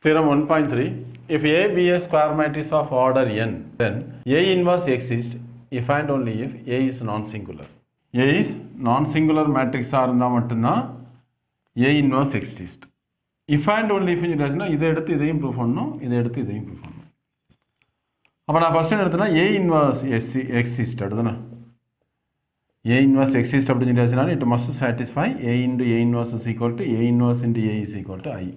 Theorem 1.3. If A be a square matrix of order n, then A inverse exists if and only if A is non-singular. A is non-singular matrix இருந்தால் மட்டும்தான் A inverse exists. If and only if சொல்லியாச்சுன்னா இதை எடுத்து இதையும் prove பண்ணணும், இதை எடுத்து இதையும் prove பண்ணணும். அப்போ நான் ஃபஸ்ட்டு எடுத்தேன்னா A inverse exist எடுத்துனா A inverse exist அப்படின்னு சொல்லியாச்சுன்னா it must satisfy A into A inverse is equal to A inverse into A is equal to I.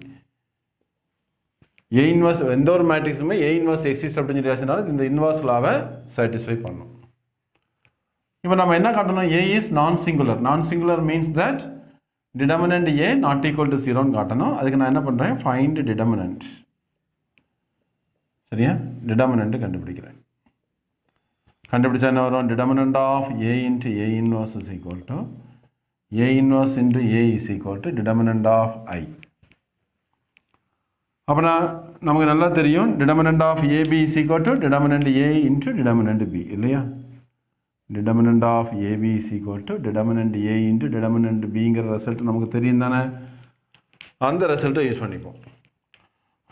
A inverse எந்த ஒரு மேட்ரிக்ஸுமே A inverse exist அப்படின்னு சொல்லியாச்சுனால இந்த inverse லாவை satisfy பண்ணணும். இப்போ நம்ம என்ன காட்டணும்? A is non-singular. Non-singular means that determinant A not equal to 0 காட்டணும். அதுக்கு நான் என்ன பண்ணுறேன்? Find determinant. சரியா? determinant கண்டுபிடிக்கிறேன். கண்டுபிடிச்சா என்ன வரும்? determinant of A into A inverse is equal to A inverse into A is equal to determinant of I. அப்போனா நமக்கு நல்லா தெரியும் determinant of AB is equal to determinant A into determinant B இல்லையா? determinant of AB is equal to determinant A into determinant Bங்கிற result நமக்கு தெரியும் தானே? அந்த ரிசல்ட்டை யூஸ் பண்ணிப்போம்.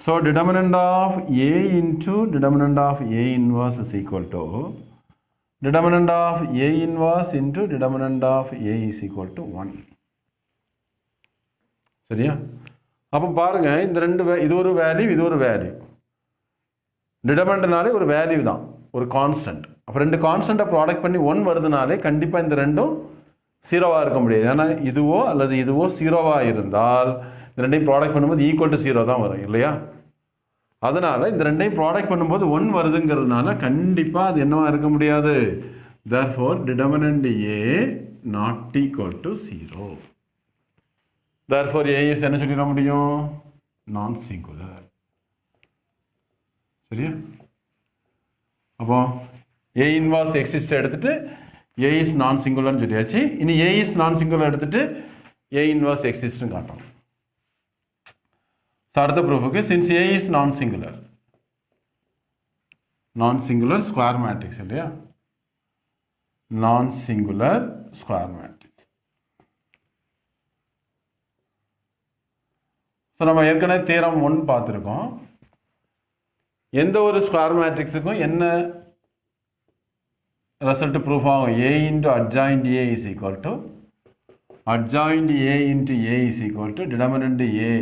So determinant of A into determinant of A inverse is equal to determinant of A inverse into determinant of A is equal to 1. சரியா? அப்போ பாருங்கள், இந்த ரெண்டு இது ஒரு வேல்யூ, இது ஒரு வேல்யூ. டிட்டர்மினன்ட்னாலே ஒரு வேல்யூ தான், ஒரு கான்ஸ்டன்ட். அப்போ ரெண்டு கான்ஸ்டண்ட்டை ப்ராடக்ட் பண்ணி 1 வருதுனாலே கண்டிப்பாக இந்த ரெண்டும் ஜீரோவாக இருக்க முடியாது. ஏன்னா இதுவோ அல்லது இதுவோ ஜீரோவாக இருந்தால் இந்த ரெண்டையும் ப்ராடக்ட் பண்ணும்போது ஈக்குவல் டு 0 தான் வரும் இல்லையா? அதனால் இந்த ரெண்டையும் ப்ராடக்ட் பண்ணும்போது 1 வருதுங்கிறதுனால கண்டிப்பாக அது என்னவா இருக்க முடியாது. therefore determinant A not equal to 0. therefore A is என்ன சொல்லிட முடியும்? நான் சிங்குலர். சரியா? அப்போ A inverse exist எடுத்துட்டு A is நான் சிங்குலர்னு சொல்லியாச்சு. இனி A is நான் சிங்குலர் எடுத்துட்டு A inverse existன்னு காட்டணும். அடுத்த ப்ரூஃபுக்கு since A is non singular square matrix இல்லையா? Non singular square matrix. So நம்ம ஏற்கனவே தியரம் 1 பார்த்துருக்கோம். எந்த ஒரு ஸ்கொயர் மேட்ரிக்ஸுக்கும் என்ன ரிசல்ட் ப்ரூஃப் ஆகும்? A into adjoint A is equal to adjoint A into A is equal to determinant A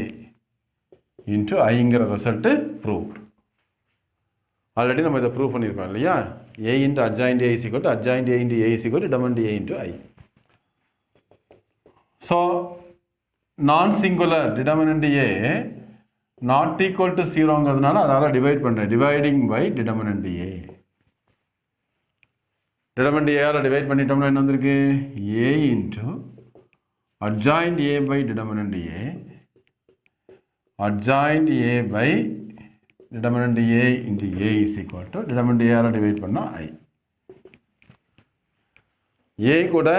into Iங்கிற result proof. Already நம்ம இதை ப்ரூவ் பண்ணியிருக்கோம் இல்லையா? A into adjoint A is equal to adjoint A into A is equal to determinant A into I. So நான் singular determinant A not equal to 0ங்கிறதுனால அதால் divide பண்ணுறேன். Dividing by determinant A. determinant A divide பண்ணிட்டோம்னா என்ன வந்திருக்கு? A into adjoint A by determinant A. adjoint A by determinant A into A is equal to determinant A divide பண்ணால் I. A கூட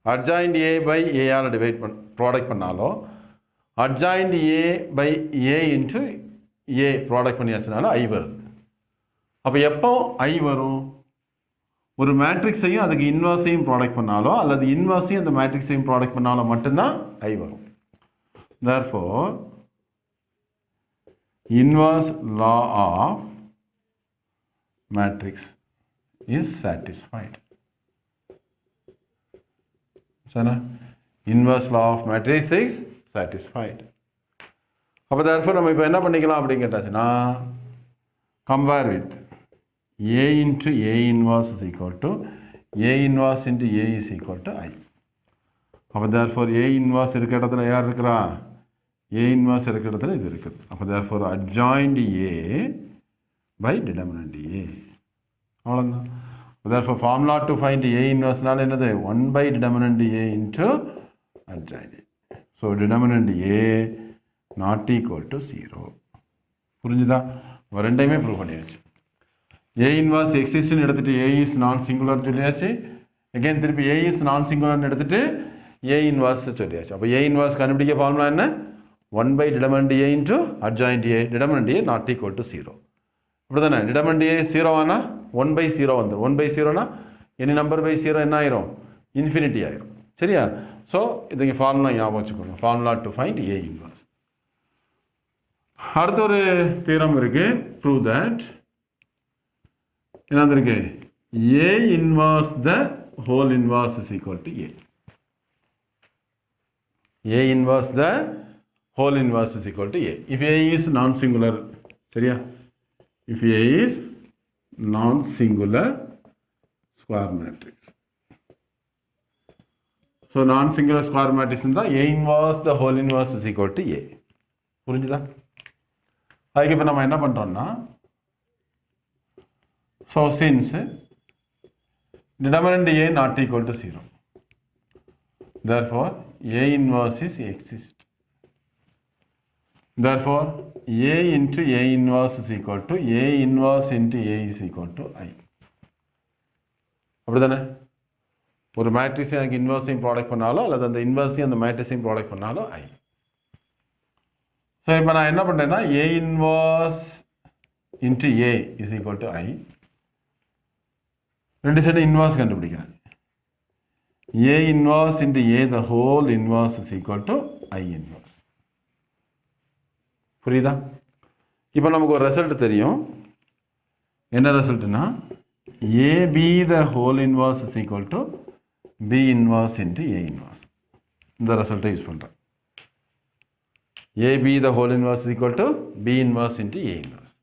adjoint A by A divide product பண்ணாலோ adjoint A by A into A product பண்ணியாச்சுனால I வருது. அப்போ எப்போ I வரும்? ஒரு மேட்ரிக்ஸையும் அதுக்கு இன்வர்ஸையும் ப்ராடக்ட் பண்ணாலோ அல்லது இன்வர்ஸையும் அந்த மேட்ரிக்ஸையும் ப்ராடக்ட் பண்ணாலோ மட்டும்தான் I வரும். therefore inverse law of matrix is satisfied. சரியா? inverse law of matrix is satisfied. அப்போ therefore நம்ம இப்போ என்ன பண்ணிக்கலாம் அப்படின்னு கேட்டாச்சுன்னா compare with A into A inverse is equal to A inverse into A is equal to I. அப்போ therefore A inverse இருக்க இடத்துல யார் இருக்கிறா? A inverse இருக்க இடத்துல இது இருக்குது. அப்போ therefore adjoint A by determinant A. அவ்வளோதான். therefore formula to find A inverseனால என்னது? 1 by determinant A into adjoint A. so determinant A not equal to 0. புரிஞ்சுதா? ரெண்டையுமே ப்ரூவ் பண்ணியாச்சு. A inverse existன்னு எடுத்துட்டு A is நான் சிங்குலர்னு சொல்லியாச்சு. அகைன் திருப்பி A is நான் சிங்குலர்னு எடுத்துட்டு A inverse சொல்லியாச்சு. அப்போ A inverse கண்டுபிடிக்க ஃபார்முலா என்ன? 1 by determinant A into adjoint A. determinant A not equal to 0. இப்படி தானே? determinant A 0 ஆனால் 1 by 0 வந்துடும். 1 by 0னா எனி நம்பர் பை 0 என்ன ஆயிரும்? இன்ஃபினிட்டி ஆயிரும். சரியா? ஸோ இதுங்க ஃபார்முலா ஞாபகம் வச்சுக்கணும். Formula to find A inverse. அடுத்த ஒரு தியரம் இருக்கு. ப்ரூவ் தட் என்ன இருக்கு, A inverse the whole inverse is equal to A. A inverse the whole inverse is equal to A. If A is non-singular, சரியா? If A is non-singular square matrix. So non-singular square matrix இருந்தா A inverse the whole inverse is equal to A. புரிஞ்சுதா? அதுக்கு இப்போ நம்ம என்ன பண்ணுறோம்னா, so since determinant A not equal to 0, therefore A inverse is exist. Therefore A into A inverse is equal to A inverse into A is equal to I. அப்படிதானே? ஒரு மேட்ரிக்ஸை எனக்கு இன்வர்ஸையும் ப்ராடக்ட் பண்ணாலோ அல்லது அந்த இன்வர்ஸையும் அந்த மேட்ரிக்ஸையும் ப்ராடக்ட் பண்ணாலோ I. ஸோ இப்போ நான் என்ன பண்ணுறேன்னா A inverse into A is equal to I. ரெண்டு சைடு இன்வர்ஸ் கண்டுபிடிக்கிறேன். A inverse into A the whole inverse is equal to I inverse. புரியுதா? இப்போ நமக்கு ஒரு ரிசல்ட் தெரியும். என்ன ரிசல்ட்னா AB the whole inverse is equal to B inverse into A inverse. இந்த ரிசல்ட்டை யூஸ் பண்ணுறேன். AB the whole inverse is equal to B inverse into A inverse.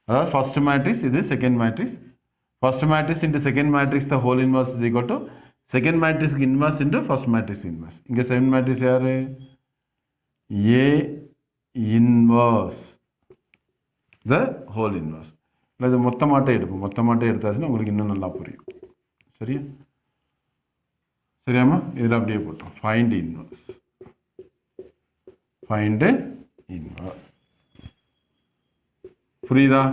அதாவது ஃபர்ஸ்ட் மேட்ரிக்ஸ், இது second matrix. First matrix into second matrix the whole inverse is equal to second மேட்ரிக்ஸ்க்கு inverse into first matrix inverse. இங்கே second matrix யார்? A inverse the whole inverse. இல்லை இது மொத்தமாட்டே எடுப்போம். மொத்தமாட்டே எடுத்தாச்சுன்னா உங்களுக்கு இன்னும் நல்லா புரியும். சரியா? சரியாம்மா? இதில் அப்படியே போட்டோம். Find inverse. Find inverse. புரியுதா?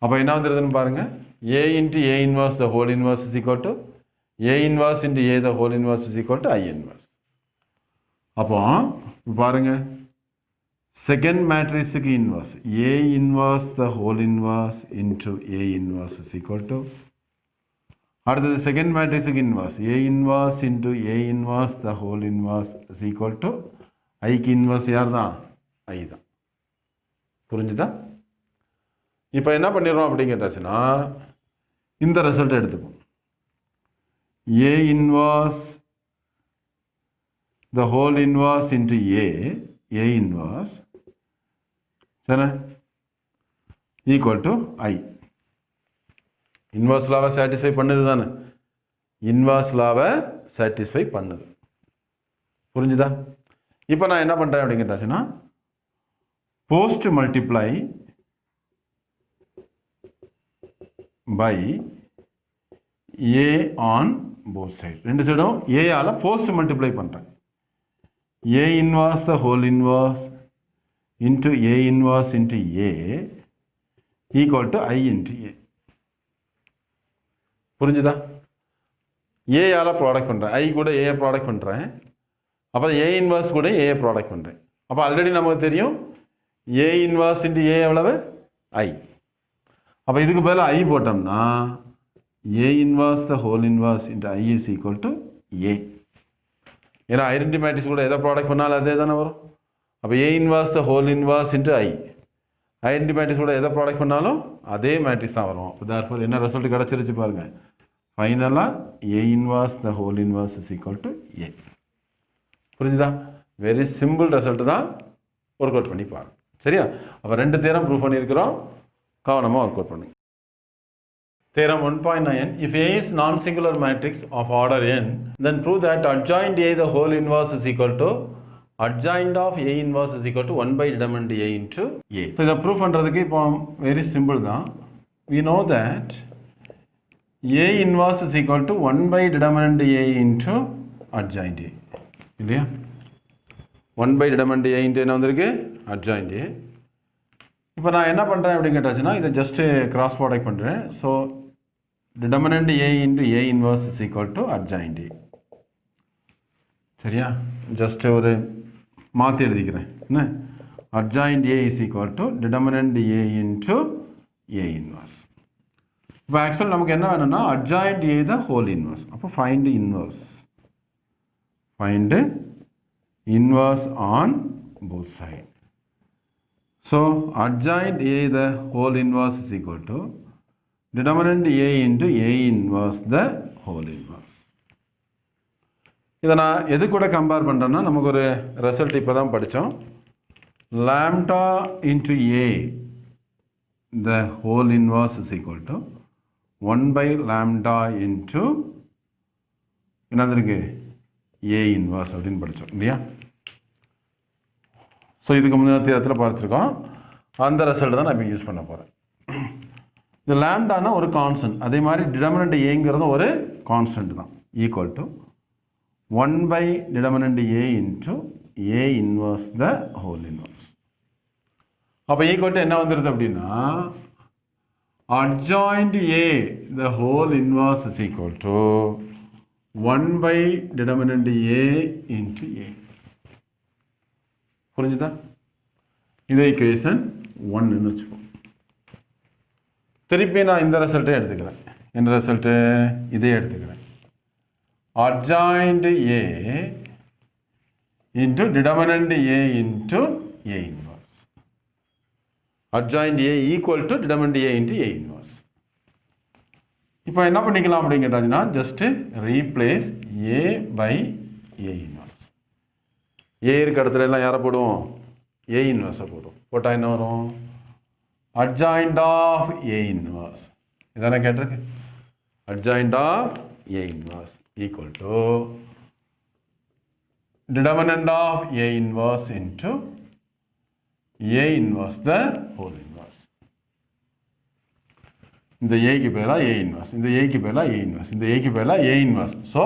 அப்போ என்ன வந்துடுதுன்னு பாருங்கள். A into A inverse the whole inverse is equal to A inverse into A the whole inverse is equal to I inverse. அப்போ பாருங்க, செகண்ட் மேட்ரிக்ஸுக்கு inverse A inverse the whole inverse into A inverse is equal to, அடுத்தது second மேட்ரிக்ஸுக்கு inverse A inverse into A inverse the whole inverse is equal to ஐக்கு inverse யார் தான்? I தான். புரிஞ்சுதா? இப்போ என்ன பண்ணிடுறோம் அப்படின்னு கேட்டாச்சுன்னா இந்த ரிசல்ட் எடுத்துப்போம். A inverse the whole inverse into A inverse சரி ஈக்குவல் டு I. இன்வர்ஸ் லாவை சாட்டிஸ்ஃபை பண்ணுது தானே? இன்வர்ஸ் லாவை சாட்டிஸ்ஃபை பண்ணுது. புரிஞ்சுதா? இப்போ நான் என்ன பண்ணுறேன் அப்படின்னு கேட்டாச்சுன்னா post multiply by A on both sides. ரெண்டு சைடும் A ஆல போஸ்ட் மல்டிப்ளை பண்ணுறேன். A inverse the whole inverse into A inverse into A equal to I into A. புரிஞ்சுதா? A ஆல ப்ராடக்ட் பண்ணுறேன். I கூட A ப்ராடக்ட் பண்ணுறேன். அப்போ A inverse கூட A ப்ராடக்ட் பண்ணுறேன். அப்போ ஆல்ரெடி நமக்கு தெரியும் A inverse into A எவ்வளவு? I. அப்போ இதுக்கு பதிலாக I போட்டோம்னா A inverse the whole inverse into I is equal to A. ஏன்னா ஐடென்டி மேட்ரிக்ஸ் கூட எதை ப்ராடக்ட் பண்ணாலும் அதே தானே வரும். அப்போ A inverse the whole inverse into I, identity matrix கூட எதை ப்ராடக்ட் பண்ணாலும் அதே மேட்ரிக்ஸ் தான் வரும். therefore என்ன ரிசல்ட் கிடச்சிருச்சு பாருங்க. ஃபைனலாக A inverse the whole inverse is equal to A. புரிஞ்சுதா? வெரி சிம்பிள் ரிசல்ட் தான். ஒர்க் அவுட் பண்ணி பாருங்க. சரியா? அப்போ ரெண்டு தியரம் ப்ரூவ் பண்ணியிருக்கிறோம். கவனமாக ஒர்க் அவுட் பண்ணுங்க. Theorem 1.9. If A is non-singular matrix of order n, then prove that adjoint A the whole inverse is equal to adjoint of A inverse is equal to 1 by determinant A into A. So இதை prove பண்ணுறதுக்கு இப்போ very simple தான். We know that A inverse is equal to 1 by determinant A into adjoint A. இல்லையா? 1 by determinant A into என்ன வந்திருக்கு? Adjoint A. இப்போ நான் என்ன பண்ணுறேன் அப்படின்னு கேட்டாச்சுன்னா இதை ஜஸ்ட்டு கிராஸ் ப்ராடக்ட் பண்ணுறேன். So determinant A into A inverse is equal to adjoint A. சரியா? ஜஸ்ட் ஒரு மாற்றி எழுதிக்கிறேன். என்ன? adjoint A is equal to determinant A into A inverse. இப்போ ஆக்சுவல் நமக்கு என்ன வேணும்னா adjoint A the whole inverse. அப்போ find inverse. Find inverse on both sides. So adjoint A the whole inverse is equal to determinant A into A inverse the whole inverse. இதை நான் எது கூட compare பண்ணுறேன்னா நமக்கு ஒரு ரிசல்ட் இப்போ தான் படித்தோம். lambda into A the whole inverse is equal to 1 by lambda into என்னது இருக்கு A inverse அப்படின்னு படித்தோம் இல்லையா? ஸோ இதுக்கு முன்னாடி தேர்தலில் பார்த்துருக்கோம். அந்த ரிசல்ட் தான் நான் இப்போ யூஸ் பண்ண போகிறேன். இந்த லேம்டானா ஒரு கான்ஸ்டன்ட், அதே மாதிரி டிடர்மினன்ட் ஏங்கிறதும் ஒரு கான்ஸ்டன்ட் தான். Equal to 1 by determinant A into A inverse the whole inverse. அப்போ ஈக்குவல் டு என்ன வந்துடுது அப்படின்னா adjoint A the whole inverse is equal to 1 by determinant A into A. புரிஞ்சுதா? இது ஈக்குவேஷன் 1ன்னு வச்சுப்போம். திருப்பி நான் இந்த ரிசல்ட்டை எடுத்துக்கிறேன். என்ன ரிசல்ட்டு? இதே எடுத்துக்கிறேன். adjoint A into determinant A into A inverse. adjoint A equal to determinant A into A inverse. இப்போ என்ன பண்ணிக்கலாம் அப்படின்னு கேட்டாச்சுன்னா just replace A by A inverse. A இருக்க இடத்துல எல்லாம் யாரை போடுவோம்? A inverse போடுவோம். போட்டால் என்ன வரும்? adjoint of A inverse. இதானே கேட்டிருக்கு? adjoint of A inverse equal to determinant of A inverse into A inverse the whole inverse. இந்த Aக்கு பேரா A inverse, இந்த Aக்கு பேரா A inverse, இந்த Aக்கு பேரா A inverse. So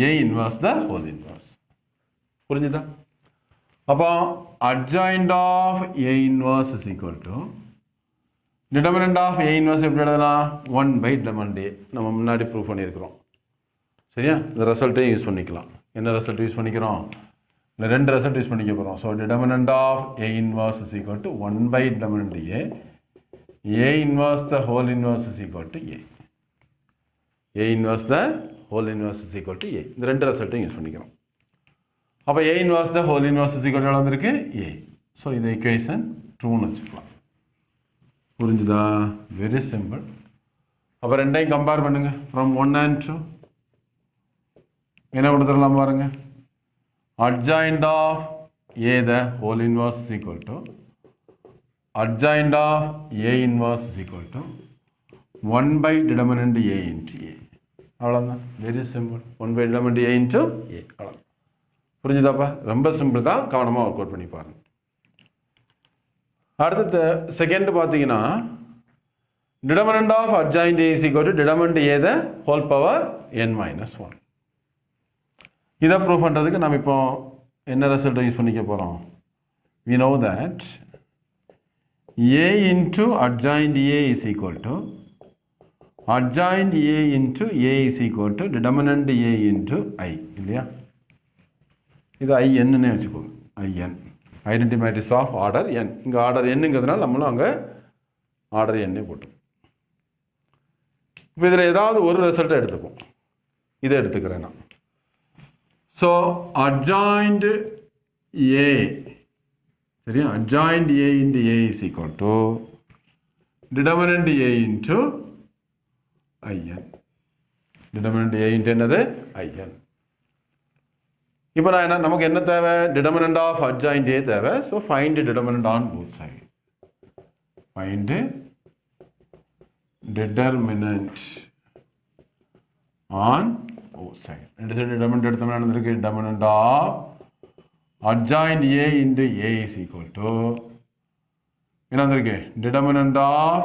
A inverse the whole inverse. புரிஞ்சுதா? அப்போ adjoint of A inverse is equal to determinant of A inverse எப்படி எழுதலாம்? 1 by determinant A. நம்ம முன்னாடி ப்ரூவ் பண்ணியிருக்கிறோம். சரியா? இந்த ரிசல்ட்டையும் யூஸ் பண்ணிக்கலாம். என்ன ரிசல்ட் யூஸ் பண்ணிக்கிறோம்? இந்த ரெண்டு ரிசல்ட் யூஸ் பண்ணிக்க போகிறோம். So determinant of A inverse is equal to 1 by determinant A. A inverse the whole inverse is equal to A. A inverse the whole inverse is equal to A. இந்த ரெண்டு ரிசல்ட்டையும் use பண்ணிக்கிறோம். அப்போ A inverse the whole inverse is equal to வந்திருக்கு A. So இந்த equation 2ன்னு வச்சுக்கலாம். புரிஞ்சுதா? Very simple. அப்போ ரெண்டையும் கம்பேர் பண்ணுங்க. ஃப்ரம் 1 and 2 என்ன கொடுத்துடலாம் பாருங்க. adjoint of A the whole inverse is equal to adjoint of A inverse is equal to 1 by determinant A into A. அவ்வளோதான். Very simple. 1 by determinant A into A. அவ்வளோ. புரிஞ்சுதாப்பா? ரொம்ப simple தான். கவனமாக work out பண்ணி பாருங்க. அடுத்த second பார்த்தீங்கன்னா determinant of adjoint A is equal to determinant A the whole power n minus 1. இதை ப்ரூவ் பண்ணுறதுக்கு நம்ம இப்போ என்ன ரிசல்ட்டை யூஸ் பண்ணிக்க போகிறோம்? we know that A into adjoint A is equal to adjoint A into A is equal to determinant A into I இல்லையா? இது INன்னு வச்சுக்கோங்க. IN identity matrix of order n. இங்கே ஆர்டர் என்னங்கிறதுனால நம்மளும் அங்கே ஆர்டர் என்னே போட்டோம். இப்போ இதில் ஏதாவது ஒரு ரிசல்ட்டை எடுத்துப்போம். இதை எடுத்துக்கிறேன் நான். ஸோ adjoint A சரியா? adjoint A into A is equal to determinant A into IN. determinant A into என்னது? IN. இப்போ நான் என்ன நமக்கு என்ன தேவை? determinant of adjoint A தேவை. So find determinant on both sides. find determinant on both sides. ரெண்டு சைடு determinant எடுத்தோம்னா என்ன இருக்கு? determinant of adjoint A into A is equal to என்ன இருக்கு? determinant of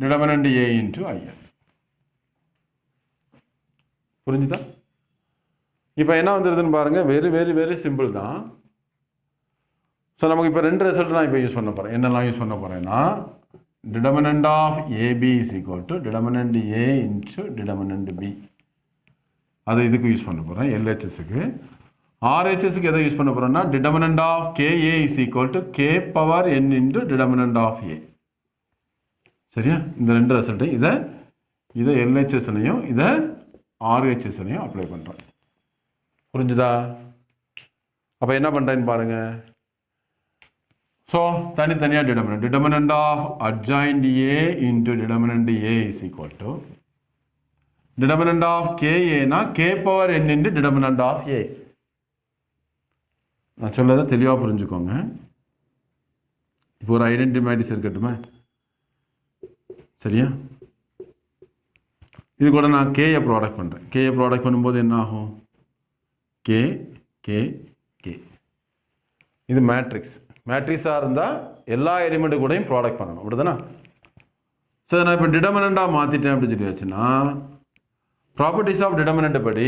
determinant A into IN. புரிஞ்சுதா? இப்போ என்ன வந்துடுதுன்னு பாருங்கள். வெரி வெரி வெரி சிம்பிள் தான். ஸோ நமக்கு இப்போ ரெண்டு ரிசல்ட் நான் இப்போ யூஸ் பண்ண போகிறேன். என்னெல்லாம் யூஸ் பண்ண போகிறேன்னா determinant of AB is equal to determinant A into determinant B. அதை இதுக்கு யூஸ் பண்ண போகிறேன். LHSக்கு. RHSக்கு எதை யூஸ் பண்ண போகிறோம்னா determinant of KA is equal to K power n into determinant of A. சரியா? இந்த ரெண்டு ரிசல்ட்டும் இதை LHSலையும் இதை RHSலையும் அப்ளை பண்ணுறேன். புரிஞ்சுதா? அப்போ என்ன பண்ணுறேன்னு பாருங்கள். So தனித்தனியா determinant of adjoint A into determinant A is equal to determinant of Ka na K power n into determinant of A. நான் சொல்லதை தெளிவாக புரிஞ்சுக்கோங்க. இப்போ ஒரு ஐடென்டி மேட்ரிக்ஸ் இருக்கட்டுமே, சரியா? இது கூட நான் கேயை ப்ராடக்ட் பண்ணுறேன். கேயை ப்ராடக்ட் பண்ணும்போது என்ன ஆகும்? K K K. இது மேட்ரிக்ஸ். மேட்ரிக்ஸாக இருந்தால் எல்லா எலிமெண்ட்டு கூடயும் ப்ராடக்ட் பண்ணணும், அப்படிதானே? ஸோ நான் இப்போ டிட்டர்மினண்ட்டாக மாற்றிட்டேன் அப்படின்னு சொல்லி வச்சுன்னா, ப்ராப்பர்ட்டிஸ் ஆஃப் டிட்டர்மினண்ட் படி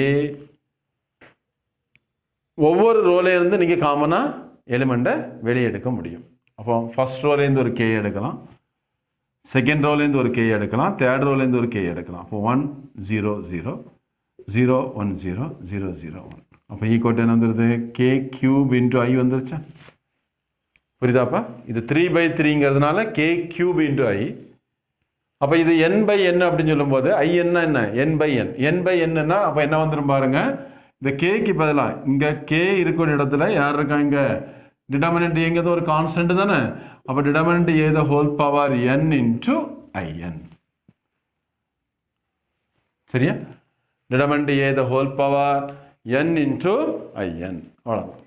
ஒவ்வொரு ரோலேருந்து நீங்கள் காமனாக எலிமெண்ட்டை வெளியே எடுக்க முடியும். அப்போ ஃபர்ஸ்ட் ரோலேருந்து ஒரு கே எடுக்கலாம், செகண்ட் ரோலேருந்து ஒரு கே எடுக்கலாம், தேர்ட் ரோலேருந்து ஒரு கே எடுக்கலாம். அப்போ 1 0 0 0 1 0 0 0 1. அப்போ ஈக்குவல் என்ன வந்துடுது? கே கியூப் இன்ட்டு ஐ வந்துருச்சா? புரியுதாப்பா? இது 3/3ங்கிறதுனால கே கியூப் இன்ட்டு ஐ. அப்போ இது n/n அப்படின்னு சொல்லும்போது ஐ என்ன n/n. n/nன்னா அப்போ என்ன வந்துடும் பாருங்க, இந்த கேக்கு பதிலாக இங்கே கே இருக்கிற இடத்துல யார் இருக்கா? இங்கே டிட்டர்மினன்ட் ஏங்கிறது ஒரு கான்ஸ்டன்ட் தானே. அப்போ determinant A the whole power n into IN. சரியா? Determinant A the whole power n into IN. அவ்வளோதான்.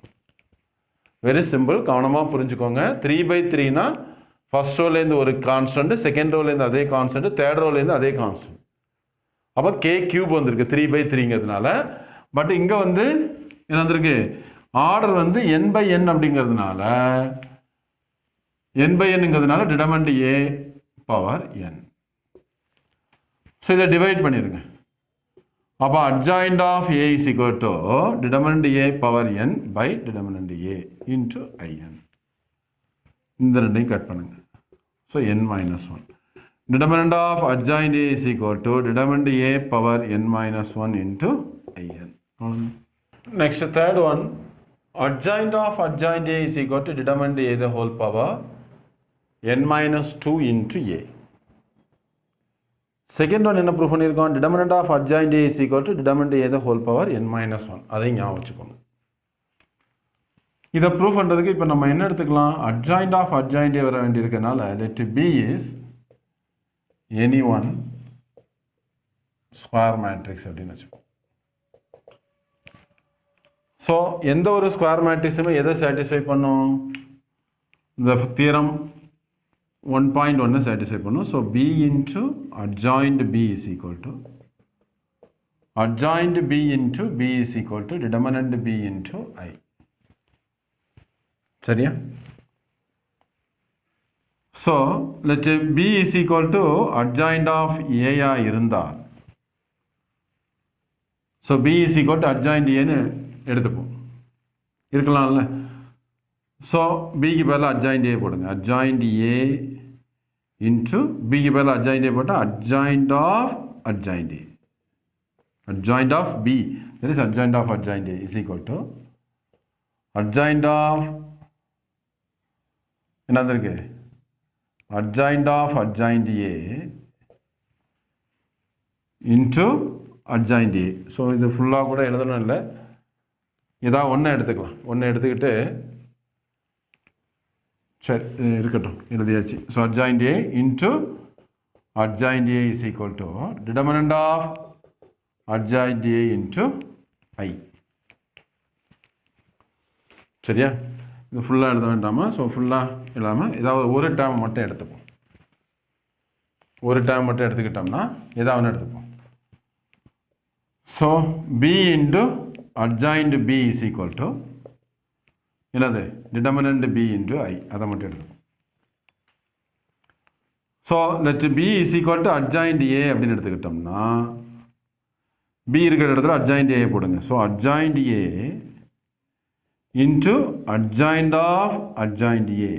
Very simple. கவனமாக புரிஞ்சுக்கோங்க. 3/3னா ஃபர்ஸ்ட் ரோலேருந்து ஒரு கான்ஸ்டன்ட், செகண்ட் ரோலேருந்து அதே கான்ஸ்டன்ட், தேர்ட் ரோலேருந்து அதே கான்ஸ்டன்ட். அப்போ கே கியூப் வந்திருக்கு 3/3ங்கிறதுனால. பட் இங்கே வந்து என்ன வந்திருக்கு? ஆர்டர் வந்து n/n அப்படிங்கிறதுனால, n/nங்கிறதுனால determinant A power n. So இதை டிவைட் பண்ணிடுங்க. அப்போ adjoint of A is equal to determinant A power n by determinant A into IN. இந்த ரெண்டையும் கட் பண்ணுங்க. So n-1. Determinant of adjoint A is equal to determinant A power n-1 into IN. Next third one, adjoint of adjoint A is equal to determinant A the whole power n-2 into A. Second one என்ன proof பண்ணியிருக்கோம்? determinant of adjoint A is equal to determinant A the whole power n-1. அதையும் ஞாபகம் வச்சுக்கோங்க. இதை proof பண்ணுறதுக்கு இப்போ நம்ம என்ன எடுத்துக்கலாம்? adjoint of adjoint A வர வேண்டியிருக்கனால let B is any one square matrix அப்படின்னு வச்சுக்கோங்க. ஸோ எந்த ஒரு ஸ்கொயர் மேட்ரிக்ஸுமே எதை சாட்டிஸ்ஃபை பண்ணும்? இந்த தியரம் 1.1 சாட்டிஸ்ஃபை பண்ணும். So B into adjoint B is equal to adjoint B into B is equal to determinant B into I. சரியா? So let B is equal to adjoint of A இருந்தால், so B is equal to adjoint A னு எடுத்துப்போம். இருக்கலாம்ல? So பிக்கு பதில் adjoint A போடுங்க. adjoint A into பிக்கு பதில் adjoint A போட்டால் adjoint of adjoint A. adjoint of B, that is adjoint of adjoint A is equal to adjoint of என்னது இருக்கு? adjoint of adjoint A into adjoint A. So இது ஃபுல்லாக கூட எழுதணும் இல்லை, ஏதாவது ஒன்று எடுத்துக்கலாம். ஒன்று எடுத்துக்கிட்டு சரி இருக்கட்டும், எழுதியாச்சு. So adjoint A into adjoint A is equal to determinant of adjoint A into I. சரியா? இது ஃபுல்லாக எழுத வேண்டாமா? ஸோ ஃபுல்லாக இல்லாமல் ஏதாவது ஒரு டேர்ம் மட்டும் எடுத்துப்போம். ஒரு டேர்ம் மட்டும் எடுத்துக்கிட்டோம்னா ஏதாவது ஒன்று எடுத்துப்போம். So B into adjoint B is equal to என்னது? determinant B into I. அதை மட்டும் எடுத்துப்போம். So let B is equal to adjoint A அப்படின்னு எடுத்துக்கிட்டோம்னா B இருக்கிற இடத்துல adjoint A போடுங்க. So adjoint A into adjoint of adjoint A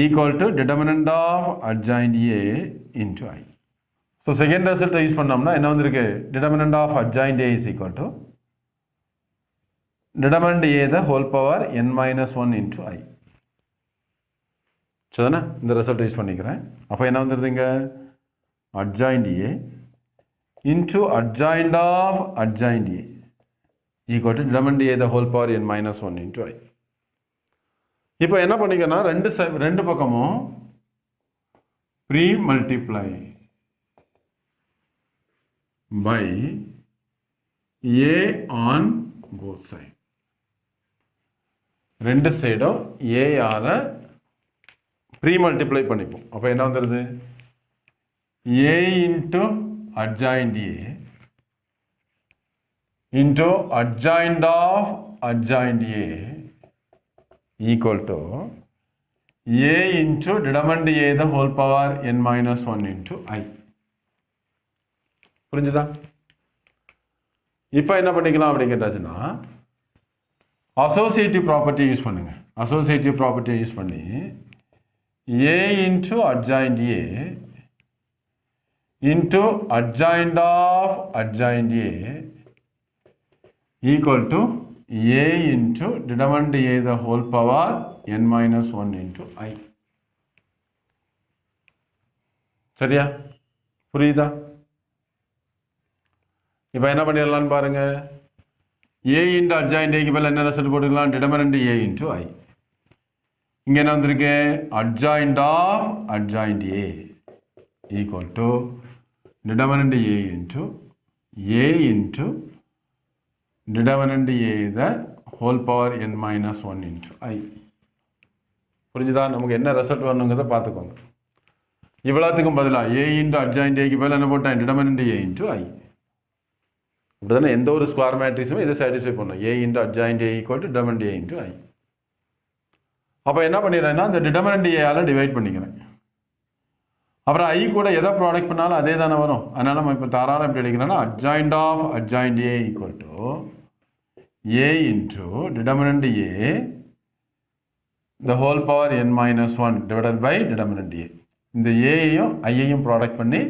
equal to determinant of adjoint A into I. So second ரிசல்ட்டை use பண்ணோம்னா என்ன வந்திருக்கு? determinant of adjoint A is equal to determinant A the whole power n-1 into I. சரிதானே? இந்த ரிசல்ட்டை use பண்ணிக்கிறேன். அப்போ என்ன வந்துடுதுங்க? adjoint A into adjoint of adjoint A equal to determinant A the whole power n-1 into I. இப்போ என்ன பண்ணிக்கன்னா ரெண்டு பக்கமும் premultiply by a on both sides. ரெண்டு சைடும் a ஆல ப்ரீ மல்டிப்ளை பண்ணிப்போம். அப்போ என்ன வந்துடுது a into adjoint a into adjoint of adjoint a equal to a into determinant a the whole power n minus 1 into I. புரிஞ்சுதா? இப்போ என்ன பண்ணிக்கலாம் அப்படின்னு கேட்டாச்சுன்னா அசோசியேட்டிவ் ப்ராப்பர்ட்டி யூஸ் பண்ணுங்க. அசோசியேட்டிவ் ப்ராப்பர்ட்டியை யூஸ் பண்ணி a into adjoint a into adjoint of adjoint a equal to a into determinant a the whole power n minus 1 into I. சரியா? புரியுதா? இப்போ என்ன பண்ணிடலான்னு பாருங்க. a into adjoint a க்கு பதில் என்ன ரிசல்ட் போட்டுக்கலாம் determinant a into I. இங்க என்ன வந்திருக்கு adjoint of adjoint a equal to determinant a into determinant a the whole power n minus 1 into I. புரிஞ்சுதா? நமக்கு என்ன ரிசல்ட் வரணுங்கிறத பார்த்துக்கோங்க. இவ்வளோத்துக்கும் பதிலாக a into adjoint a க்கு பதில் என்ன போட்டேன் determinant a into I. இப்படிதானே எந்த ஒரு ஸ்கொயர் மேட்ரிக்ஸுமே இதை சாட்டிஸ்ஃபை பண்ணும் a into adjoint a equal to determinant a into I. அப்போ என்ன பண்ணிடுறேன்னா இந்த determinant a ஆல் டிவைட் பண்ணிக்கிறேன். அப்புறம் I கூட எதை ப்ராடக்ட் பண்ணாலும் அதே தானே வரும். அதனால் நம்ம இப்போ தாராளம் எப்படி எடுக்கிறோன்னா adjoint of adjoint a equal to a into determinant a the whole power n minus 1 divided by determinant a. இந்த ஏயையும் ஐயையும் ப்ராடக்ட் பண்ணி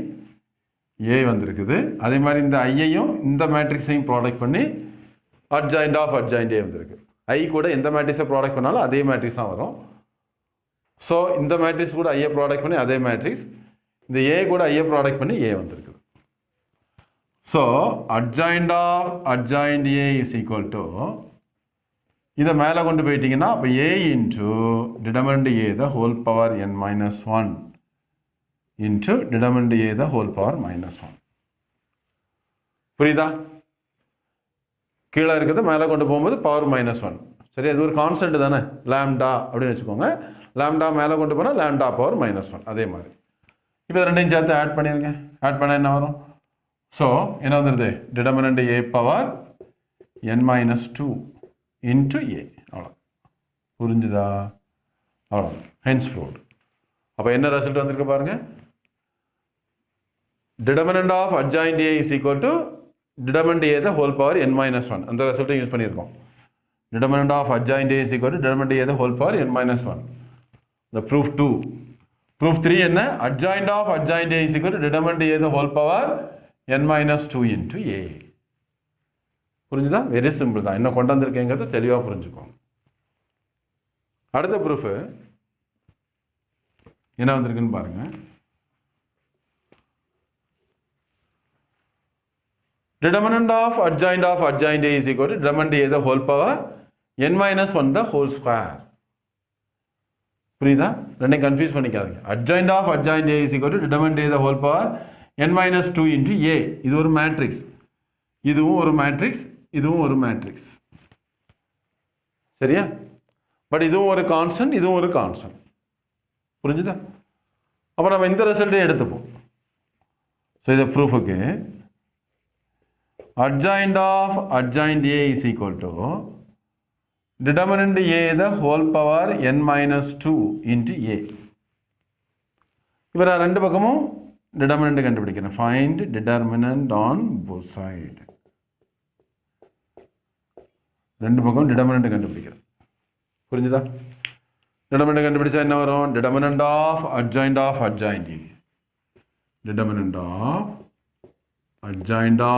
a வந்திருக்குது. அதே மாதிரி இந்த ஐயையும் இந்த மேட்ரிக்ஸையும் ப்ராடக்ட் பண்ணி adjoint of adjoint a வந்திருக்கு. I கூட எந்த மேட்ரிக்ஸை ப்ராடக்ட் பண்ணாலும் அதே மேட்ரிக்ஸ் தான் வரும். ஸோ இந்த மேட்ரிக்ஸ் கூட ஐயை ப்ராடக்ட் பண்ணி அதே மேட்ரிக்ஸ், இந்த a கூட ஐயை ப்ராடக்ட் பண்ணி a வந்திருக்குது. So adjoint of adjoint a is equal to இதை மேலே கொண்டு போயிட்டீங்கன்னா அப்போ a into determinant a the whole power n minus 1 into determinant a the whole power minus 1. புரியுதா? கீழே இருக்கிறது மேலே கொண்டு போகும்போது பவர் மைனஸ் 1. சரி, அது ஒரு கான்ஸ்டன்ட் தானே லாம்டா அப்படின்னு வச்சுக்கோங்க. லாம்டா மேலே கொண்டு போனால் லாம்டா பவர் minus 1. அதே மாதிரி இப்போ ரெண்டையும் சேர்த்து ஆட் பண்ணிடுங்க. ஆட் பண்ணால் என்ன வரும்? ஸோ என்ன வந்துடுது determinant a power n minus 2 into a. அவ்வளோ புரிஞ்சுதா? அவ்வளோ ஹென்ஸ் ப்ரூவ்ட். அப்போ என்ன ரிசல்ட் வந்திருக்கு பாருங்க. determinant of adjoint a is equal to determinant a the whole power n minus 1. அந்த ரிசல்ட்டை யூஸ் பண்ணியிருக்கோம். determinant of adjoint a is equal to determinant a the whole power n minus 1. The proof 2. Proof 3 என்ன? adjoint of adjoint a is equal to determinant a the whole power n minus 2 into a. புரிஞ்சுதா? Very simple தான். என்ன கொண்டு வந்திருக்கேங்கிறத தெளிவாக புரிஞ்சுக்கோங்க. அடுத்த proof என்ன வந்திருக்குன்னு பாருங்க. determinant of adjoint a is equal to determinant a the whole power n minus 1 the whole square. புரியுதா? ரெண்டையும் கன்ஃபியூஸ் பண்ணிக்காதீங்க. adjoint of adjoint a is equal to determinant a the whole power n minus 2 into a. இது ஒரு matrix, இதுவும் ஒரு matrix, இதுவும் ஒரு matrix. சரியா? பட் இதுவும் ஒரு கான்ஸ்டன்ட், இதுவும் ஒரு கான்ஸ்டன்ட். புரிஞ்சுதா? அப்போ நம்ம இந்த ரிசல்ட்டை எடுத்துப்போம். ஸோ இதை ப்ரூஃபுக்கு adjoint of adjoint a is equal to determinant a the whole power n minus 2 into a. இப்போ நான் ரெண்டு பக்கமும் determinant கண்டுபிடிக்கிறேன். find determinant on both side. ரெண்டு பக்கம் determinant கண்டுபிடிக்கிறேன். புரிஞ்சுதா? determinant கண்டுபிடிச்சா என்ன வரும்? determinant of adjoint a. determinant of adjoint a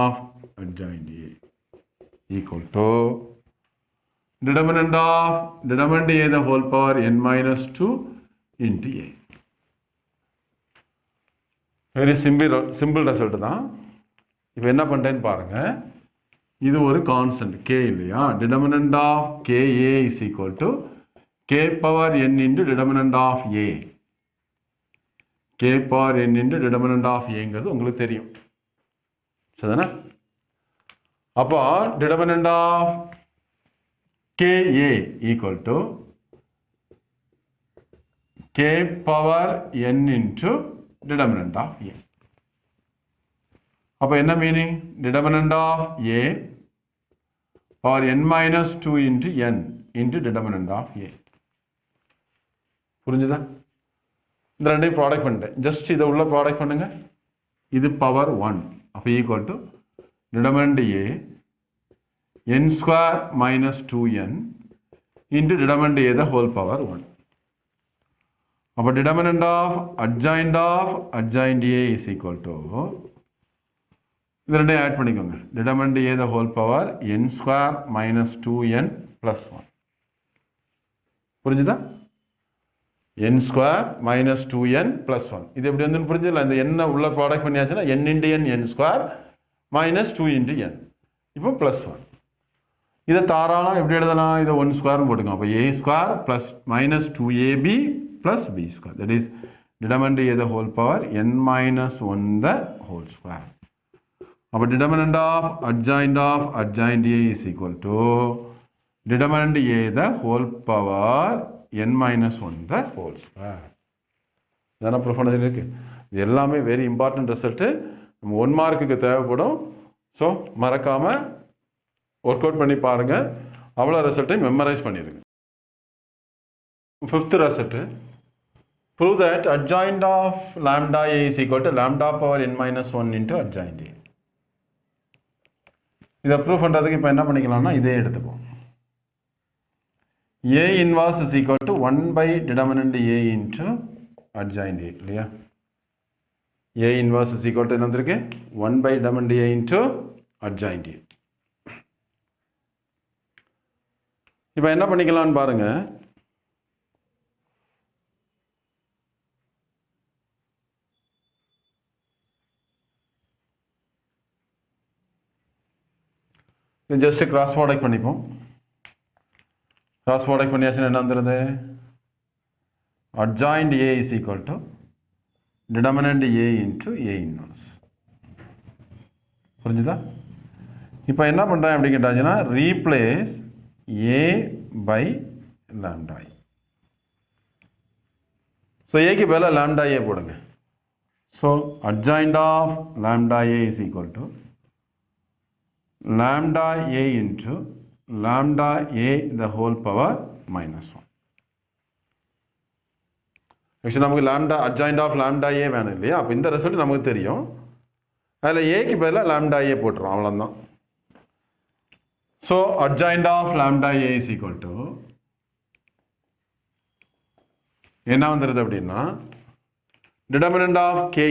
equal to determinant a the whole power n minus 2 into a. Very simple result தான். இப்போ என்ன பண்ணுறேன்னு பாருங்க. இது ஒரு கான்ஸ்டன்ட் k இல்லையா? determinant of ka is equal to k power n into determinant of a. k power n into determinant of a உங்களுக்கு தெரியும். சரிதானே? அப்போ determinant of ka equal to k power n into determinant of a. அப்போ என்ன meaning? determinant of a power n minus 2 into n into determinant of a. புரிஞ்சுதா? இந்த ரெண்டையும் product பண்ணிட்டேன். ஜஸ்ட் இதை உள்ள ப்ராடக்ட் பண்ணுங்க. இது பவர் 1. அப்போ equal to determinant a n square minus 2n into determinant a the whole power 1. அப்போ determinant of adjoint a is equal to இது ரெண்டையும் ஆட் பண்ணிக்கோங்க. determinant a the whole power n square minus 2n plus 1. புரிஞ்சுதா? n square minus 2n plus 1. இது எப்படி வந்து புரிஞ்சுதா? இந்த n உள்ள ப்ராடக்ட் பண்ணியாச்சுன்னா n into n n square minus 2 into n. இப்போ plus 1. இதை தாராளம் எப்படி எழுதலாம்? இதை 1 ஸ்கொயர்னு போட்டுக்கோங்க. அப்போ a square plus minus 2ab plus b square. That is determinant a the whole power n minus 1 the whole square. அப்போ determinant of adjoint a is equal to determinant a the whole power n minus 1 the whole square. இதான proof பண்ணது இருக்கு. இது எல்லாமே very important result. நம்ம 1 மார்க்குக்கு தேவைப்படும். So மறக்காமல் ஒர்க் அவுட் பண்ணி பாருங்கள். அவ்வளோ ரிசல்ட்டையும் மெமரைஸ் பண்ணிடுங்க. 5th result, prove that adjoint of lambda a is equal to lambda power n minus 1 into adjoint a. இதை ப்ரூவ் பண்ணுறதுக்கு இப்போ என்ன பண்ணிக்கலாம்னா இதே எடுத்துப்போம். a inverse is equal to 1 by determinant a into adjoint a இல்லையா? a inverse is equal to என்ன வந்திருக்கு? 1 by determinant a into adjoint a. இப்போ என்ன பண்ணிக்கலாம்னு பாருங்க. ஜஸ்ட் கிராஸ் ப்ராடக்ட் பண்ணிப்போம். கிராஸ் ப்ராடக்ட் பண்ணியாச்சுன்னா என்ன வந்துடுது? adjoint a is equal to determinant a into a inverse. புரிஞ்சுதா? இப்போ என்ன பண்ணுறேன் அப்படி கேட்டாச்சுன்னா replace a by lambda a. So ஏக்கு பதிலா lambda a போடுங்க. So adjoint of lambda a is equal to lambda a into lambda a the whole power minus 1. Actually நமக்கு lambda adjoint of lambda a வேணும் இல்லையா? அப்போ இந்த result நமக்கு தெரியும். அதில் ஏக்கு பதிலாக lambda a போட்டுரும், அவ்வளோதான். So adjoint of lambda a is equal to என்ன வந்துடுது அப்படின்னா determinant of ka.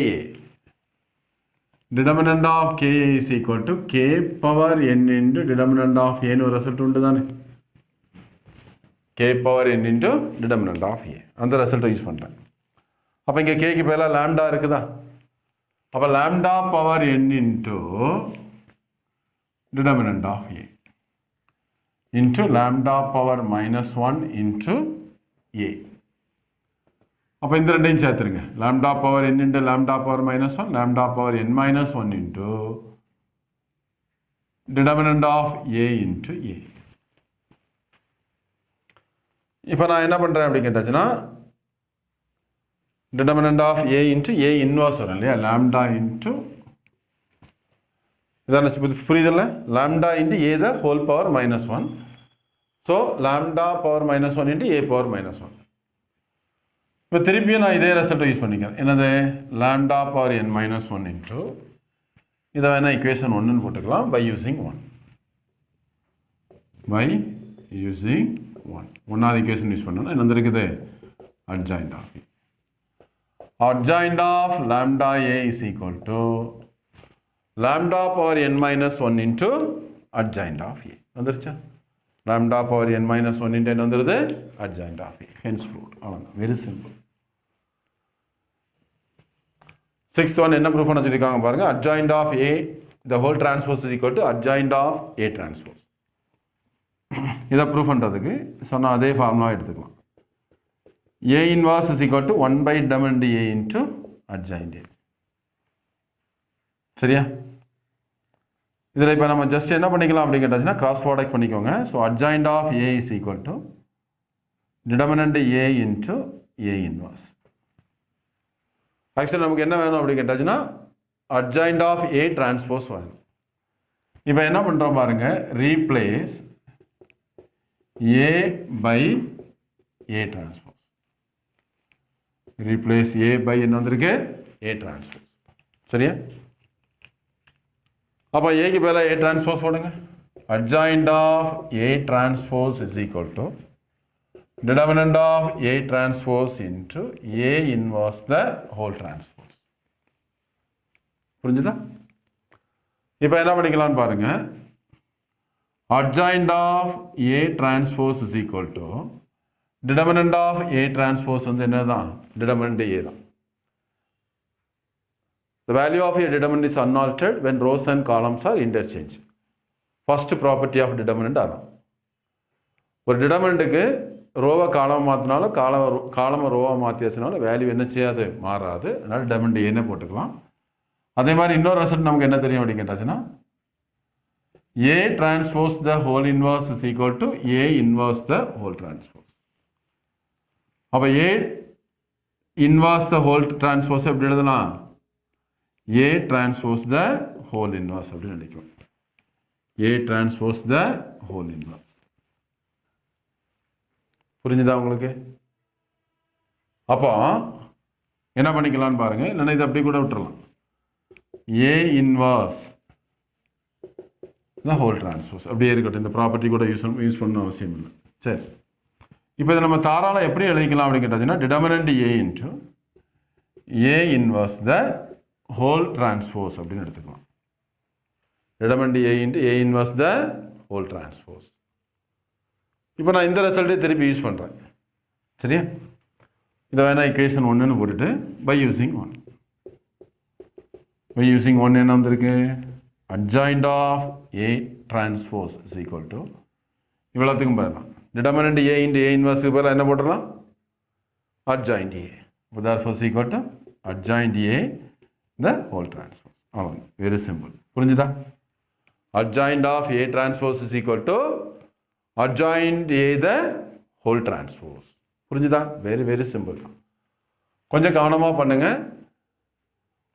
determinant of ka is equal to k power n into determinant of a னு ஒரு ரிசல்ட் உண்டு தானே? k power n into determinant of a அந்த ரிசல்ட்டை use பண்ணுறேன். அப்போ இங்கே கேக்கு பதிலாக லாம்டா இருக்குதா? அப்போ lambda power n into determinant of a into lambda power minus 1 into a. அப்போ இந்த ரெண்டையும் சேர்த்துருங்க. lambda power n into lambda power minus 1 lambda power n minus 1 into determinant of a into a. இப்போ நான் என்ன பண்ணுறேன் அப்படி கேட்டாச்சுன்னா determinant of a into a inverse வரும் இல்லையா? lambda into இதான புரியுதில்ல? lambda into a the whole power minus 1. So lambda power minus 1 into a power minus 1. இப்போ திருப்பியும் நான் இதே ரிசல்ட்டை யூஸ் பண்ணிக்கிறேன். என்னது? lambda power n minus 1 into இதை வேணால் equation 1ன்னு போட்டுக்கலாம் by using 1. by using 1. ஒன்றாவது equation யூஸ் பண்ணணும். என்ன இருக்குது? adjoint of a. adjoint of lambda a is equal to lambda power n minus 1 into adjoint of a. வந்துருச்சா? lambda power n minus 1 into என்ன வந்துருது? adjoint of a. hence proved. அவ்வளோதான். Very simple. 6th one என்ன proof பண்ண சொல்லியிருக்காங்க பாருங்க. adjoint of a the whole transpose is equal to adjoint of a transpose. இதை proof பண்ணுறதுக்கு சொன்ன அதே ஃபார்முலா எடுத்துக்கலாம். A inverse is equal to 1 by determinant A into adjoint A. சரியா? இதில் இப்போ நம்ம ஜஸ்ட் என்ன பண்ணிக்கலாம் அப்படின்னு கேட்டாச்சுன்னா கிராஸ் ப்ராடக்ட் பண்ணிக்கோங்க. So adjoint of A is equal to determinant A into A inverse. Actually நமக்கு என்ன வேணும் அப்படின்னு கேட்டாச்சுன்னா adjoint of A transpose வேணும். இப்போ என்ன பண்ணுறோம் பாருங்க, replace A by A transpose. replace A by என்ன வந்திருக்கு A transpose. சரியா? அப்போ A க்கு பதிலா A transpose போடுங்க. adjoint of A transpose is equal to determinant of A transpose into A inverse the whole transpose. புரிஞ்சுதா? இப்போ என்ன பண்ணிக்கலாம்னு பாருங்க, adjoint of A transpose is equal to determinant of A transpose வந்து என்னதான் determinant A தான். The value of a determinant is unaltered when rows and columns are interchanged. First property of determinant அதான். ஒரு determinantக்கு ரோவை காலம் மாற்றினாலும் காலம் ரோவை மாற்றியாச்சுனாலும் வேல்யூ என்ன செய்யாது, மாறாது. அதனால் determinant ஏன்னு போட்டுக்கலாம். அதே மாதிரி இன்னொரு ரிசல்ட் நமக்கு என்ன தெரியும் அப்படின்னு கேட்டாச்சுன்னா A transpose the whole inverse is equal to A inverse the whole transpose. அப்போ A inverse the whole transpose எப்படி எழுதலாம், A transpose the whole inverse அப்படின்னு நினைக்கும். A transpose the whole inverse. புரிஞ்சுதா உங்களுக்கு? அப்போ என்ன பண்ணிக்கலாம்னு பாருங்க, இல்லைன்னா இதை அப்படி கூட விட்டுறலாம். A inverse the whole transpose அப்படியே இருக்கட்டும். இந்த ப்ராப்பர்ட்டி கூட யூஸ் பண்ண அவசியம் இல்லை. சரி, இப்போ இதை நம்ம தாராளம் எப்படி எழுதிக்கலாம் அப்படின்னு கேட்டாச்சுன்னா determinant A into A inverse the whole transpose அப்படின்னு எடுத்துக்கலாம். determinant A into A inverse the whole transpose. இப்போ நான் இந்த ரிசல்ட்டை திருப்பி யூஸ் பண்ணுறேன். சரியா? இதை வேணா equation 1ன்னு போட்டுட்டு by using 1 என்ன வந்திருக்கு, adjoint of A transpose is equal to இவ்வளோத்துக்கும் போயிடலாம். determinant A into A inverse பதிலாக என்ன போட்டுடலாம், adjoint A. therefore is equal to adjoint A the whole transpose. அவ்வளோ, வெரி சிம்பிள். புரிஞ்சுதா? adjoint of A transpose is equal to adjoint A the whole transpose. புரிஞ்சுதா? Very very simple. கொஞ்சம் கவனமாக பண்ணுங்க.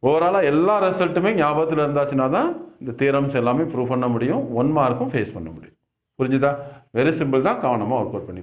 ஓவராலாக எல்லா ரிசல்ட்டுமே ஞாபகத்தில் இருந்தாச்சுன்னா தான் இந்த தியரம்ஸ் எல்லாமே ப்ரூவ் பண்ண முடியும், 1 மார்க்கும் ஃபேஸ் பண்ண முடியும். புரிஞ்சுதா? வெரி சிம்பிள் தான், கவனமாக ஒர்க் அவுட் பண்ணி